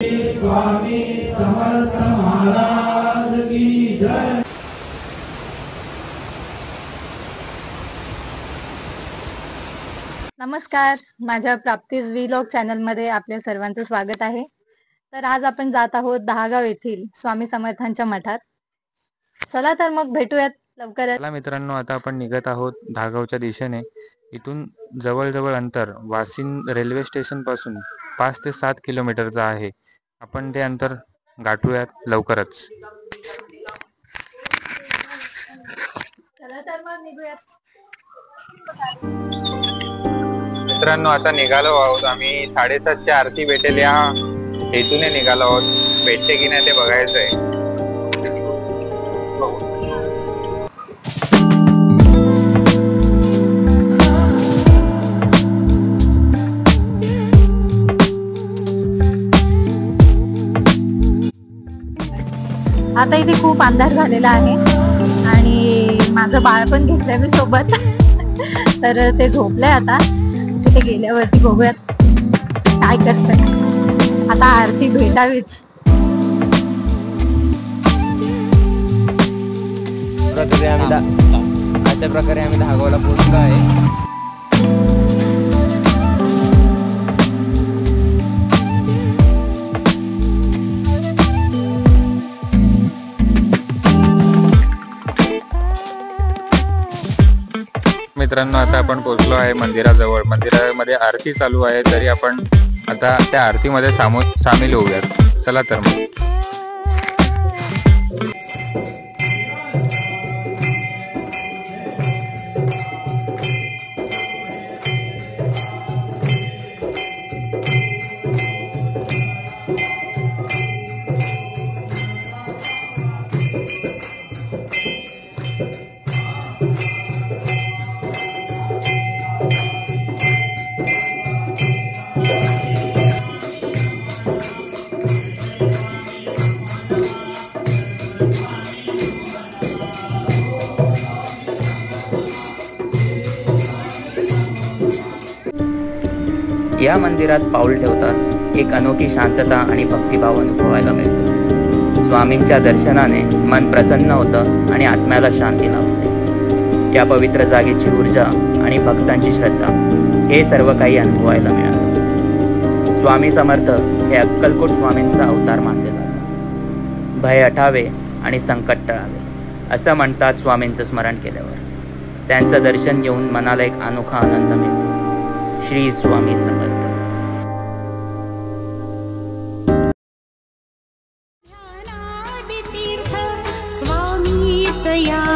स्वामी समर्थ महाराज की जय। नमस्कार, माझ्या प्राप्तीज व्लॉग चॅनलमध्ये आपल्या सर्वांचं स्वागत आहे। तर आज आपण जात आहोत दहागाव येथील स्वामी समर्थांच्या मठात। चला तर मग भेटूयात लवकरच। चला मित्रांनो, आता आपण निघत आहोत दहागावच्या दिशेने। इथून जवळ अंतर वासिन रेल्वे स्टेशन पासून 5 ते 7 किलोमीटरचं आहे। आपण ते अंतर गाठूयात लवकरच। चला तर मग निघूयात। मित्रांनो, आता निघालो आहोत आम्ही। 7:30ची आरती भेटेल या हेतूने निघालो आहोत। भेटते की नाही ते बघायचंय। आता इथे खूप अंधार झालेला आहे आणि माझं बाळ पण घेतलंय मी सोबत। तर ते झोपलंय आता। तिथे गेल्यावरती बघूयात काय करतंय। आता आरती भेटावीच। अशा प्रकारे आम्ही दहागावला पोहोचलो आहे। मित्रांनो, आता आपण पोहोचलो आहे मंदिराजवळ। मंदिरामध्ये आरती चालू आहे, तरी आपण आता त्या आरतीमध्ये सामील होऊयात। चला तर मग। या मंदिरात पाऊल ठेवताच एक अनोखी शांतता आणि भक्तिभाव अनुभवायला मिळतो। स्वामींच्या दर्शनाने मन प्रसन्न होतं आणि आत्म्याला शांती लाभते। या पवित्र जागेची ऊर्जा आणि भक्तांची श्रद्धा हे सर्व काही अनुभवायला मिळालं। स्वामी समर्थ हे अक्कलकोट स्वामींचा अवतार मानले जातात। भय हटावे आणि संकट टळावे असं म्हणतात स्वामींचं स्मरण केल्यावर। त्यांचं दर्शन घेऊन मनाला एक अनोखा आनंद मिळतो। श्री स्वामी समर्थ। स्वामीच या